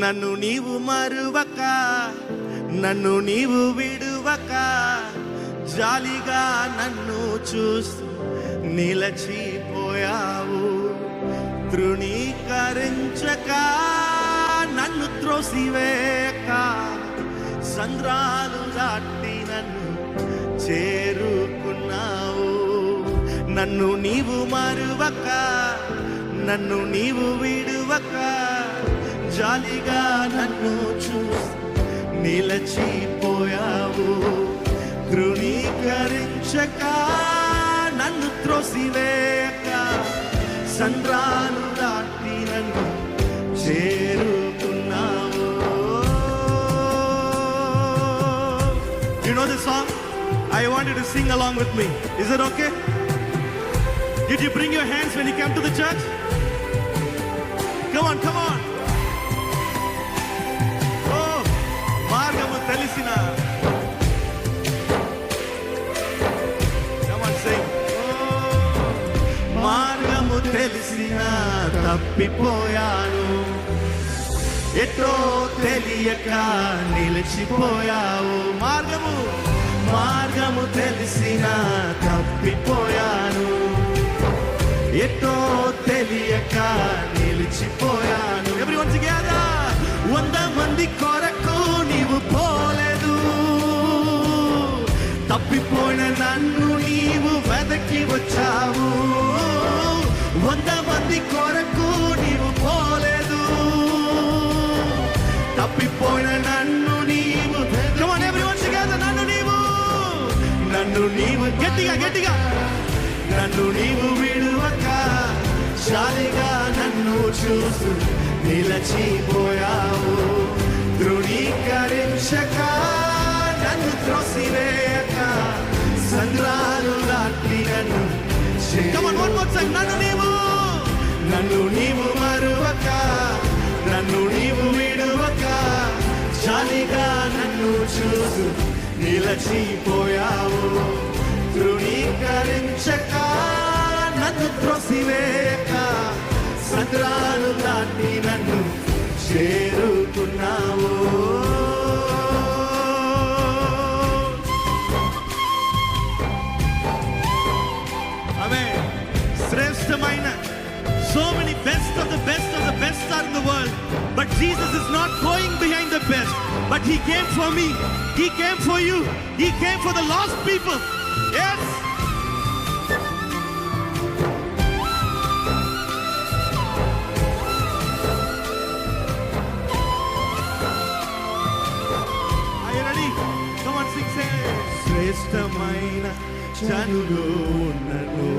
నన్ను నీవు మరువక, నన్ను నీవు విడువక, జాలిగా నన్ను చూస్తూ నిలచిపోయావు. తృణీకరించక, నన్ను త్రోసివేయక, సంద్రాలు దాటి నన్ను చేరుకున్నావు. నన్ను నీవు మరువక, నన్ను నీవు విడువక, జాలిగా నన్ను చూసి నిలచిపోయావు. తృణీకరించక, నన్ను త్రోసివేయక, సంద్రాలు దాటి నన్ను చేరుకున్నావు. You know this song? I want you to sing along with me. Is it okay? Did you bring your hands when you came to the church? Come on, come on. Oh, మార్గము తెలిసిన. Come on, sing. Oh, మార్గము తెలిసిన తప్పిపోయాను, ఎటో తెలియక నిలిచిపోయావు. మార్గము తెలిసిన తప్పిపోయాను, ఎటో తెలియక నిలిచిపోయాను. Everyone together. 100 మంది కొరకు నీవు పోలేదు, తప్పిపోయిన నన్ను నీవు వెదకి వచ్చావు. 100 మంది కొరకు నీవు పోలేదు, తప్పిపోయిన నన్ను నీవు. Come on everyone together. నన్ను నీవు గట్టిగా నన్ను నీవు విడువక, జాలిగా నన్ను చూస్తూ నిలచిపోయావు. తృణీకరించక, నన్ను త్రోసివేయక, సంద్రాలు దాటి నన్ను. నన్ను నీవు మరువక, నన్ను నీవు విడువక, జాలిగా నన్ను చూస్తూ నిలచిపోయావు. తృణీకరించక, నన్ను త్రోసివేయక, సంద్రాలు దాటి నన్ను చేరుకున్నావు. ఆమేన్. శ్రేష్టమైన, so many best of the best of the best are in the world, but Jesus is not going behind the best, but he came for me, he came for you, he came for the lost people. Yes. Are you ready? Come on, sing, say. శ్రేష్టమైన జనులు ఉన్నను,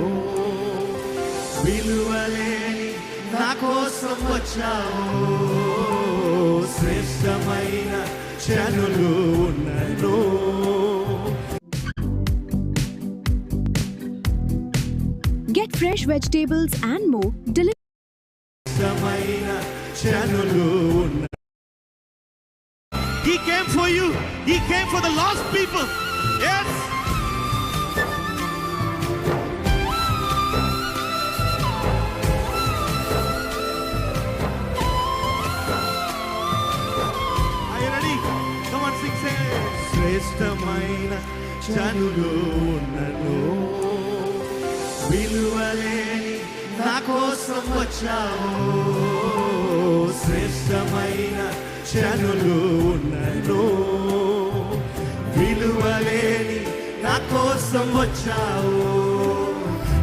విలువలేని నా కోసం వచ్చావు. శ్రేష్టమైన జనులు ఉన్నను. Get fresh vegetables and more శ్రేష్టమైన జనులు ఉన్నను. He came for you, he came for the lost people. Yes. శ్రేష్టమైన జనులు ఉన్నను, విలువలేని నా కోసం వచ్చావు. శ్రేష్టమైన జనులు ఉన్నను, విలువలేని నా కోసం వచ్చావు.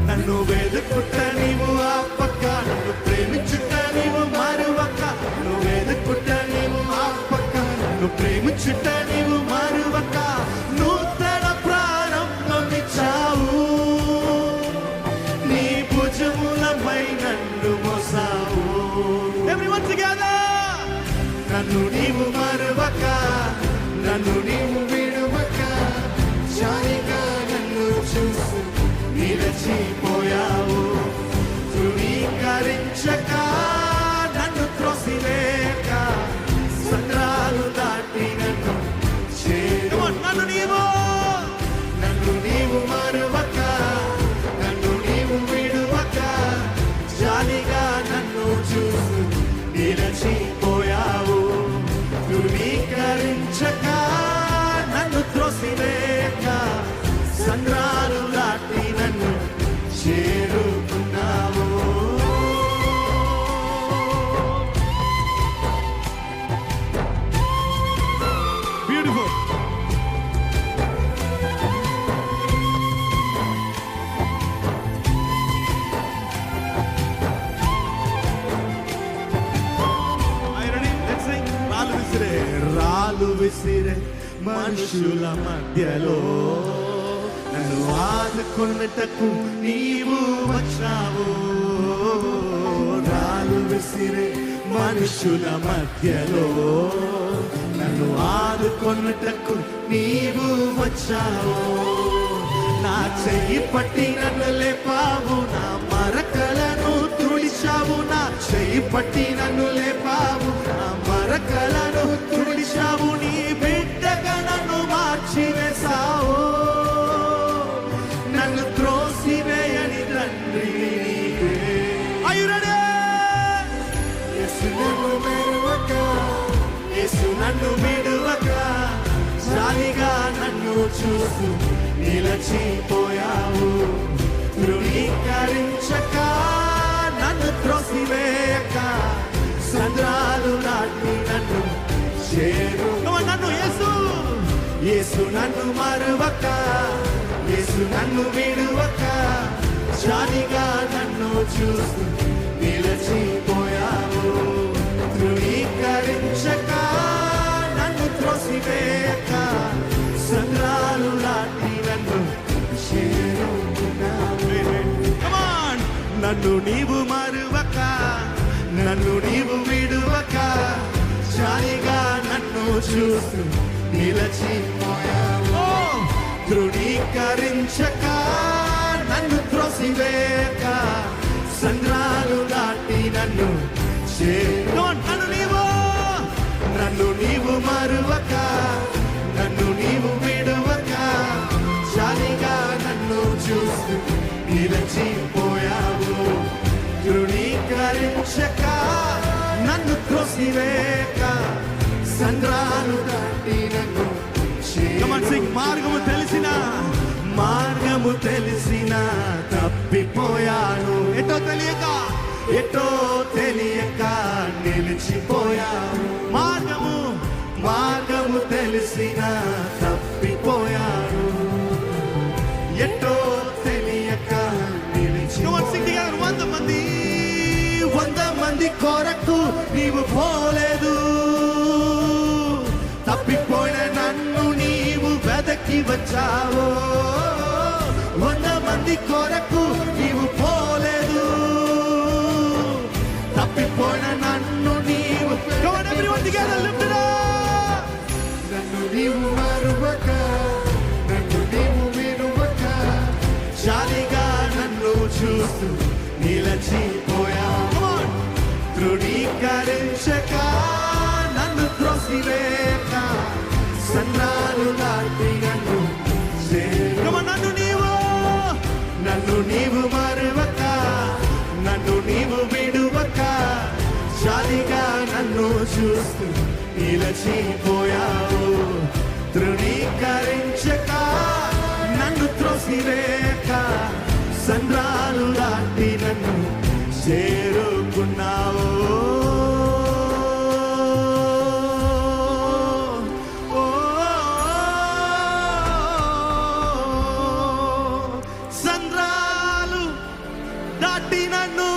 నన్ను వెతుకుట నీవు ఆపక, నన్ను ప్రేమించుట నీవు మరువక. నన్ను వెతుకుట నీవు ఆపక, నన్ను ప్రేమించుట నీవు మరువక. నూతన ప్రారంభమిచ్చావు, నీ భుజములపై నన్ను మోసావు. Everyone together. నన్ను నీవు మరువక, నన్ను నీవు విడువక, జాలిగా నన్ను చూసి నిలచిపోయావు. తృణీకరించక, నన్ను త్రోసివేయక, సంద్రాలు దాటి నన్ను చేరు. నన్ను నీవు మరువక, నన్ను నీవు విడువక, జాలిగా నన్ను చూసి నిలచిపోయావు. రాళ్ళు విసిరే మనుషుల మధ్యలో నన్ను ఆదుకొనుటకు నీవు వచ్చావు. రాళ్ళు విసిరే మనుషుల మధ్యలో నన్ను ఆదుకొనుటకు నీవు వచ్చావు. నా చెయ్యి పట్టి నన్ను లేపావు, నా మరకలను తుడిచావు. నా చెయ్యి పట్టి నన్ను లేపావు, నా మరకలను తుడిచావు. నీ బిడ్డగా నన్ను మార్చివేశావు, నన్ను త్రోసివేయని తండ్రి నీవే. Are you ready? యేసు నన్ను మెరువక, యేసు నన్ను విడువక, జాలిగా నన్ను చూస్తూ నిలచిపోయావు. ధృవీకరించక, నన్ను త్రోసివేయక, సంద్రాలు నాటి నన్ను చేరు. నన్ను యేసు, యేసు నన్ను మరువక, యేసు నన్ను విడువక, జాలిగా నన్ను చూస్తూ నిలచిపోయావు. ధృవీకరించక, నన్ను త్రోసివేయక, సంద్రాలు నాటి నన్ను చేరుకున్నావు. నన్ను నీవు మరువక, నన్ను నీవు విడువక, జాలిగా నన్ను చూస్తూ నిలచిపోయావు. ధృవీకరించక, నన్ను త్రోసివేయక, సంద్రాలు దాటి నన్ను నన్ను నీవు మరువక, నన్ను నీవు విడువక, జాలిగా నన్ను చూస్తూ నిలచిపోయావు. ధృవీకరించక, నన్ను త్రోసివేయక, సంద్రాలు దాటి నన్ను మార్గము తెలిసిన తప్పిపోయాను. ఎటో తెలియక నిలిచిపోయాను. మార్గము తెలిసిన తప్పిపోయాను. ఎటో తెలియక నిలిచిపోయాను. 100 మంది కొరకు నీవు పోలేదు, తప్పిపోయిన నన్ను నీవు వెదకి వచ్చావు. 100 మంది కొరకు నీవు పోలేదు, తప్పిపోయిన నన్ను నీవు. నన్ను నీవు మరువక, నన్ను నీవు విడువక, జాలిగా నన్ను చూస్తూ నిలచిపోయావు. ధృవీకరించక, నన్ను త్రోసివేయక, సంద్రాలు దాటి నన్ను నన్ను నీవు మరువక, నన్ను నీవు విడువక, జాలిగా నన్ను చూస్తూ నిలచిపోయావు. ధృవీకరించక, నన్ను త్రోసివేయక, సంద్రాలు దాటి నన్ను చేరుకున్నావు. సంద్రాలు దాటి నన్ను